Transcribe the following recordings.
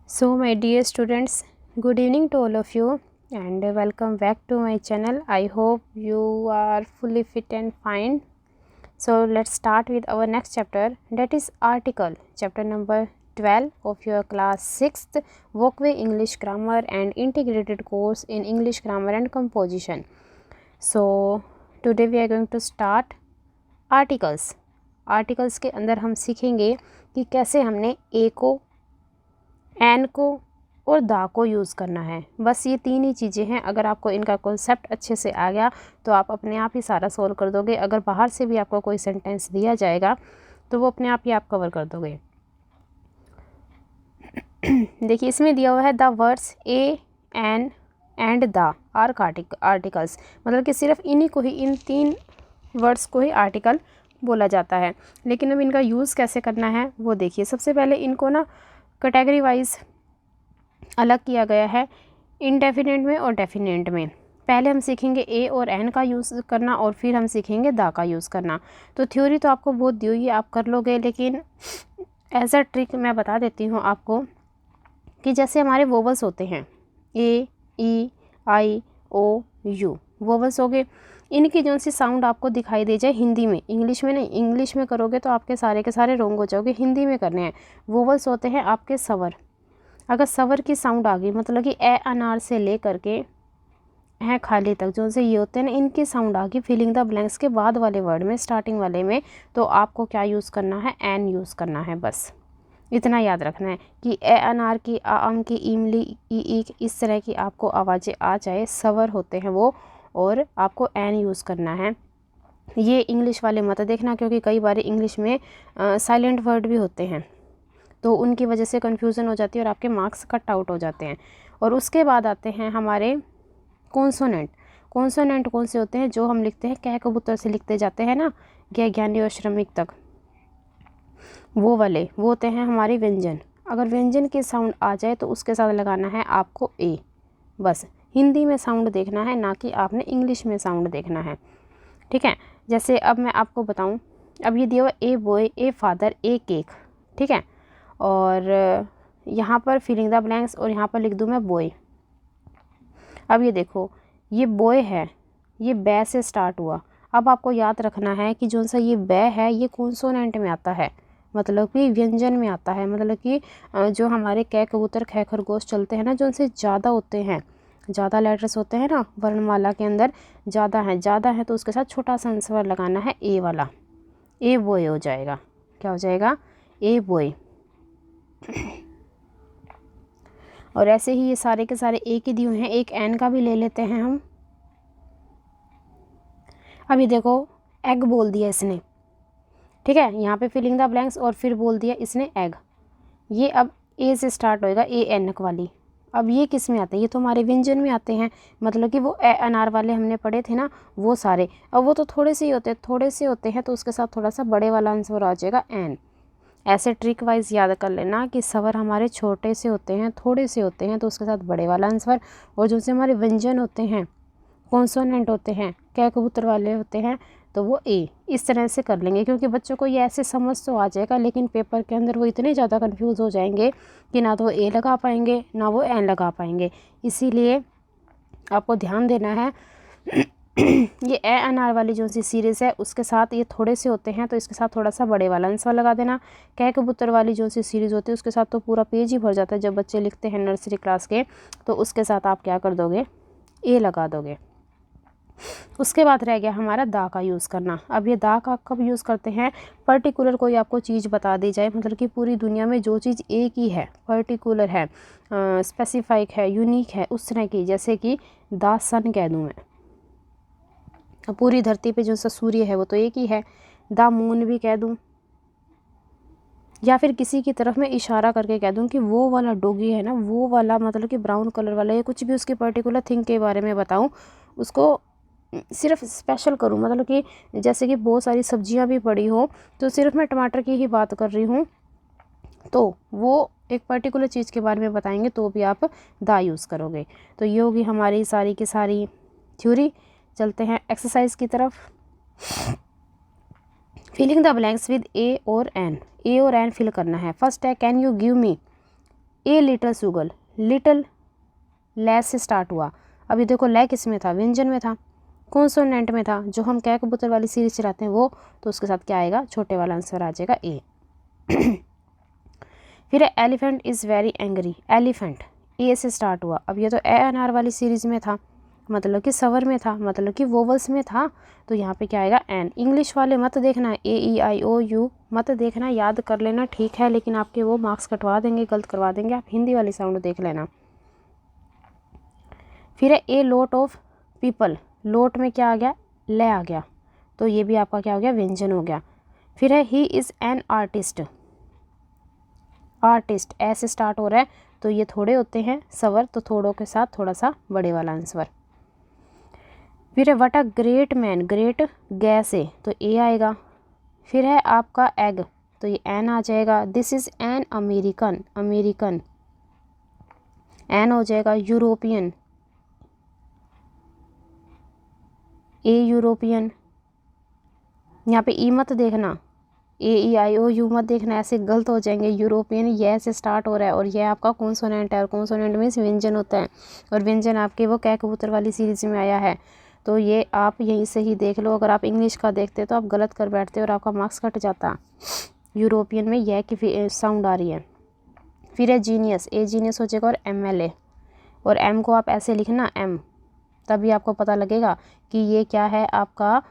So, my dear students, good evening to all of you and welcome back to my channel. I hope you are fully fit and fine. So, let's start with our next chapter, that is article, chapter number 12 of your class 6th Walkway English Grammar and Integrated Course in English Grammar and Composition. So, today we are going to start articles. Articles के अंदर हम सीखेंगे कि कैसे हमने ए को, N को और दा को यूज़ करना है। बस ये तीन ही चीज़ें हैं। अगर आपको इनका कॉन्सेप्ट अच्छे से आ गया तो आप अपने आप ही सारा सॉल्व कर दोगे। अगर बाहर से भी आपको कोई सेंटेंस दिया जाएगा तो वो अपने आप ही आप कवर कर दोगे। देखिए, इसमें दिया हुआ है the words a, an and the are articles, मतलब कि सिर्फ इन्हीं को ही, इन तीन वर्ड्स को ही आर्टिकल बोला जाता है। लेकिन अब इनका यूज़ कैसे करना है वो देखिए। सबसे पहले इनको ना कैटेगरी वाइज अलग किया गया है, इनडेफिनेट में और डेफिनेट में। पहले हम सीखेंगे ए और एन का यूज़ करना और फिर हम सीखेंगे दा का यूज़ करना। तो थ्योरी तो आपको बहुत दी हुई है, आप कर लोगे, लेकिन एज अ ट्रिक मैं बता देती हूँ आपको कि जैसे हमारे वोवल्स होते हैं ए, ई, आई, ओ, यू, वोवल्स हो गए। इनकी जो सी साउंड आपको दिखाई दे जाए हिंदी में, इंग्लिश में नहीं, इंग्लिश में करोगे तो आपके सारे के सारे रोंग हो जाओगे, हिंदी में करने हैं। वोवल्स होते हैं आपके स्वर। अगर स्वर की साउंड आ गई, मतलब कि ए अनार से ले करके है खाली तक, जो से ये होते हैं ना, इनकी साउंड आ गई फिलिंग द ब्लैंक्स के बाद वाले वर्ड में, स्टार्टिंग वाले में, तो आपको क्या यूज़ करना है, एन यूज़ करना है। बस इतना याद रखना है कि ए अनार की, आ आम की, इमली, ई, इस तरह की आपको आवाज़ें आ जाए, स्वर होते हैं वो, और आपको एन यूज़ करना है। ये इंग्लिश वाले मत देखना, क्योंकि कई बार इंग्लिश में साइलेंट वर्ड भी होते हैं, तो उनकी वजह से कन्फ्यूज़न हो जाती है और आपके मार्क्स कट आउट हो जाते हैं। और उसके बाद आते हैं हमारे कॉन्सोनेंट। कॉन्सोनेंट कौन से होते हैं? जो हम लिखते हैं कह कबूतर से लिखते जाते हैं ना, ज्ञ, ज्ञानी और श्रमिक तक, वो वाले, वो होते हैं हमारे व्यंजन। अगर व्यंजन की साउंड आ जाए तो उसके साथ लगाना है आपको ए। बस हिंदी में साउंड देखना है, ना कि आपने इंग्लिश में साउंड देखना है, ठीक है। जैसे अब मैं आपको बताऊं, अब ये दिया हुआ a boy, a father, A cake, ठीक है। और यहाँ पर फिलिंग द ब्लैंक्स, और यहाँ पर लिख दूँ मैं बॉय। अब ये देखो, ये बॉय है, ये बै से स्टार्ट हुआ। अब आपको याद रखना है कि जो सा ये बै है, ये कॉन्सोनेंट में आता है, मतलब कि व्यंजन में आता है। मतलब कि जो हमारे कै कबूतर, ख खरगोश चलते हैं ना, जो उनसे ज़्यादा होते हैं, ज़्यादा लेटर्स होते हैं ना वर्णमाला के अंदर, ज़्यादा है तो उसके साथ छोटा सा स्वर लगाना है, ए वाला। ए बॉय हो जाएगा। क्या हो जाएगा? A boy. और ऐसे ही ये सारे के सारे ए के दिए हुए हैं। एक एन का भी ले लेते हैं हम। अभी देखो, एग बोल दिया इसने, ठीक है, यहाँ पे फिलिंग द ब्लैंक्स, और फिर बोल दिया इसने एग। ये अब ए से स्टार्ट होएगा, ए एनक वाली। अब ये किस में आते हैं? ये तो हमारे व्यंजन में आते हैं, मतलब कि वो ए अनार वाले हमने पढ़े थे ना, वो सारे। अब वो तो थोड़े से ही होते हैं, थोड़े से होते हैं, तो उसके साथ थोड़ा सा बड़े वाला आंसर आ जाएगा, एन। ऐसे ट्रिक वाइज याद कर लेना कि स्वर हमारे छोटे से होते हैं, थोड़े से होते हैं, तो उसके साथ बड़े वाला आंसर। और जो से हमारे व्यंजन होते हैं, कॉन्सोनेंट होते हैं, कै कबूतर वाले होते हैं, तो वो ए। इस तरह से कर लेंगे, क्योंकि बच्चों को ये ऐसे समझ तो आ जाएगा, लेकिन पेपर के अंदर वो इतने ज़्यादा कंफ्यूज हो जाएंगे कि ना तो वो ए लगा पाएंगे, ना वो एन लगा पाएंगे। इसीलिए आपको ध्यान देना है। ये ए अनार वाली जो सी सीरीज़ है, उसके साथ ये थोड़े से होते हैं, तो इसके साथ थोड़ा सा बड़े वाला आंसर लगा देना। कै कबूतर वाली जो सी सीरीज़ होती है, उसके साथ तो पूरा पेज ही भर जाता है जब बच्चे लिखते हैं नर्सरी क्लास के, तो उसके साथ आप क्या कर दोगे? ए लगा दोगे। उसके बाद रह गया हमारा दा का यूज़ करना। अब ये दा का कब यूज़ करते हैं? पर्टिकुलर कोई आपको चीज़ बता दी जाए, मतलब कि पूरी दुनिया में जो चीज़ एक ही है, पर्टिकुलर है, स्पेसिफाइक है, यूनिक है, उस तरह की। जैसे कि द सन कह दूँ मैं, अब पूरी धरती पे जो सा सूर्य है वो तो एक ही है। द मून भी कह दूँ, या फिर किसी की तरफ मैं इशारा करके कह दूं कि वो वाला डॉगी है ना, वो वाला, मतलब कि ब्राउन कलर वाला, या कुछ भी उसकी पर्टिकुलर थिंग के बारे में बताऊं, उसको सिर्फ स्पेशल करूं, मतलब कि जैसे कि बहुत सारी सब्जियां भी पड़ी हो, तो सिर्फ मैं टमाटर की ही बात कर रही हूँ, तो वो एक पर्टिकुलर चीज़ के बारे में बताएंगे, तो भी आप दा यूज़ करोगे। तो ये होगी हमारी सारी की सारी थ्योरी। चलते हैं एक्सरसाइज की तरफ। फिलिंग द ब्लैंक्स विद ए और एन। ए और एन फिल करना है। फर्स्ट है, can you give me a little sugar, little लै से स्टार्ट हुआ। अभी देखो लै किस में था, व्यंजन में था, कॉन्सोनेंट में था, जो हम क्या कबूतर वाली सीरीज चलाते हैं वो, तो उसके साथ क्या आएगा, छोटे वाला आंसर आ जाएगा ए। फिर है elephant is very angry, elephant A से स्टार्ट हुआ। अब ये तो ए एन आर वाली सीरीज में था, मतलब कि सवर में था, मतलब कि वोवल्स में था, तो यहाँ पे क्या आएगा एन। इंग्लिश वाले मत देखना, ए ई आई ओ यू मत देखना, याद कर लेना ठीक है, लेकिन आपके वो मार्क्स कटवा देंगे, गलत करवा देंगे। आप हिंदी वाली साउंड देख लेना। फिर है ए लोट ऑफ पीपल, लोट में क्या आ गया, ले आ गया, तो ये भी आपका क्या हो गया, व्यंजन हो गया। फिर है he is an artist, artist ऐसे स्टार्ट हो रहा है, तो ये थोड़े होते हैं सवर, तो थोड़ों के साथ थोड़ा सा बड़े वाला आंसर। फिर है what a great man, great गै से, तो ए आएगा। फिर है आपका एग, तो ये एन आ जाएगा। This is an American, American an हो जाएगा। यूरोपियन, ए यूरोपियन, यहाँ पे ई मत देखना, ए ई आई ओ यू मत देखना, ऐसे गलत हो जाएंगे। यूरोपियन ये से स्टार्ट हो रहा है, और ये आपका कॉन्सोनेंट है, और कॉन्सोनेंट मीन्स व्यंजन होता है, और व्यंजन आपके वो कै कबूतर वाली सीरीज में आया है, तो ये आप यहीं से ही देख लो। अगर आप इंग्लिश का देखते तो आप गलत कर बैठते और आपका मार्क्स कट जाता। यूरोपियन में यह की साउंड आ रही है। फिर है जीनियस, ए जीनियस हो जाएगा, और एम एल ए, और एम को आप ऐसे लिखना एम, तभी आपको पता लगेगा कि ये क्या है, आपका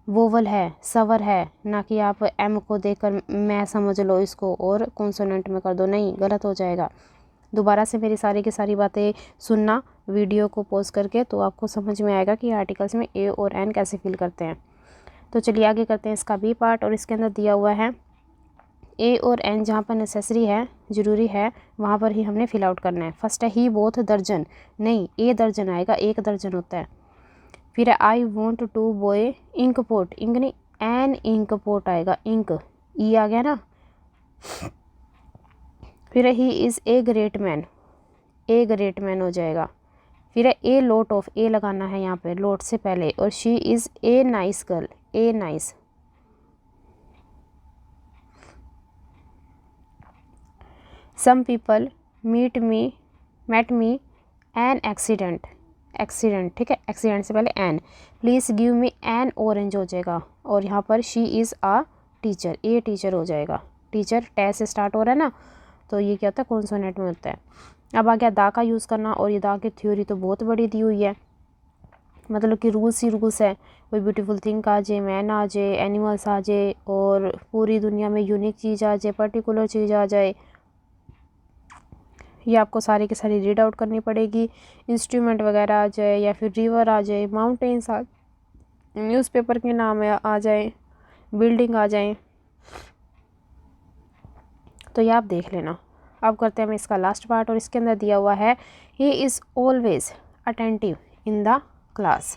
वोवल है, सवर है, ना कि आप एम को देखकर मैं समझ लो इसको और कॉन्सोनेंट में कर दो, नहीं, गलत हो जाएगा। दोबारा से मेरी सारी की सारी बातें सुनना वीडियो को पॉज करके, तो आपको समझ में आएगा कि आर्टिकल्स में ए और एन कैसे फिल करते हैं। तो चलिए आगे करते हैं इसका बी पार्ट, और इसके अंदर दिया हुआ है ए और एन, जहाँ पर नेसेसरी है, ज़रूरी है, वहाँ पर ही हमने फिल आउट करना है। फर्स्ट है ही बोथ दर्जन, नहीं, ए दर्जन आएगा, एक दर्जन होता है। फिर है I want to buy ink pot, ink नहीं एन इंक पोट आएगा, इंक ई आ गया ना। फिर है he is a great man, a great man हो जाएगा। फिर है ए लोट ऑफ, ए लगाना है यहाँ पे लोट से पहले, और she is a nice girl, a nice. Some people met me an accident, accident ठीक है, एक्सीडेंट से पहले an. Please give me an orange हो जाएगा, और यहाँ पर she is a teacher, a teacher हो जाएगा। टीचर टे से स्टार्ट हो रहा है ना, तो ये क्या होता है, कॉन्सोनेंट में होता है। अब आ गया दा का यूज़ करना, और ये दा की थ्योरी तो बहुत बड़ी दी हुई है, मतलब कि रूल्स ही रूल्स है। कोई ब्यूटीफुल थिंग आ जाए, मैन आ जाए, एनिमल्स आ जाए, और पूरी दुनिया में यूनिक चीज़ आ जाए, पर्टिकुलर चीज़ आ जाए, ये आपको सारी की सारी रीड आउट करनी पड़ेगी। इंस्ट्रूमेंट वगैरह आ जाए, या फिर रिवर आ जाए, माउंटेन्स आ, न्यूज़पेपर के नाम आ जाए, बिल्डिंग आ जाए, तो ये आप देख लेना। अब करते हैं हम इसका लास्ट पार्ट, और इसके अंदर दिया हुआ है he is always attentive in the class.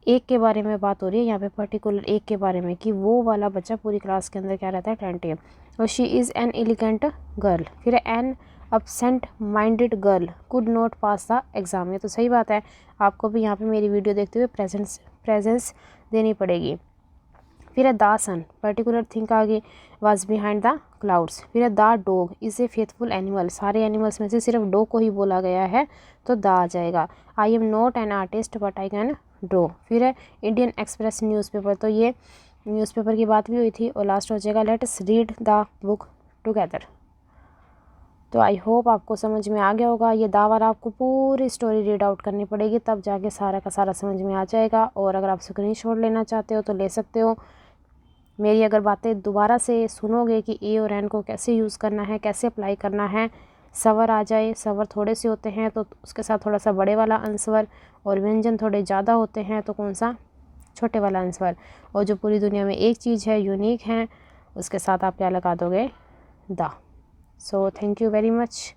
एक के बारे में बात हो रही है यहाँ पे, पर्टिकुलर एक के बारे में, कि वो वाला बच्चा पूरी क्लास के अंदर क्या रहता है, अटेंटिव। और she is an elegant girl. फिर an absent minded girl could not pass the exam, ये तो सही बात है, आपको भी यहाँ पे मेरी वीडियो देखते हुए प्रेजेंस देनी पड़ेगी। फिर है द सन, पर्टिकुलर थिंग आगे, वाज बिहाइंड द क्लाउड्स। फिर है the dog is a faithful animal, सारे एनिमल्स में से सिर्फ डॉग को ही बोला गया है, तो द आ जाएगा। I am not an artist but I can draw. फिर है इंडियन एक्सप्रेस न्यूज़पेपर, तो ये न्यूज़पेपर की बात भी हुई थी। और लास्ट हो जाएगा let's read the book together. तो आई होप आपको समझ में आ गया होगा। ये दावर आपको पूरी स्टोरी रीड आउट करनी पड़ेगी, तब जाके सारा का सारा समझ में आ जाएगा। और अगर आप स्क्रीनशॉट लेना चाहते हो तो ले सकते हो। मेरी अगर बातें दोबारा से सुनोगे कि ए और एन को कैसे यूज़ करना है, कैसे अप्लाई करना है, सवर आ जाए, सवर थोड़े से होते हैं तो उसके साथ थोड़ा सा बड़े वाला आंसर, और व्यंजन थोड़े ज़्यादा होते हैं तो कौन सा, छोटे वाला आंसर। और जो पूरी दुनिया में एक चीज़ है, यूनिक है, उसके साथ आप क्या लगा दोगे, the. So thank you very much.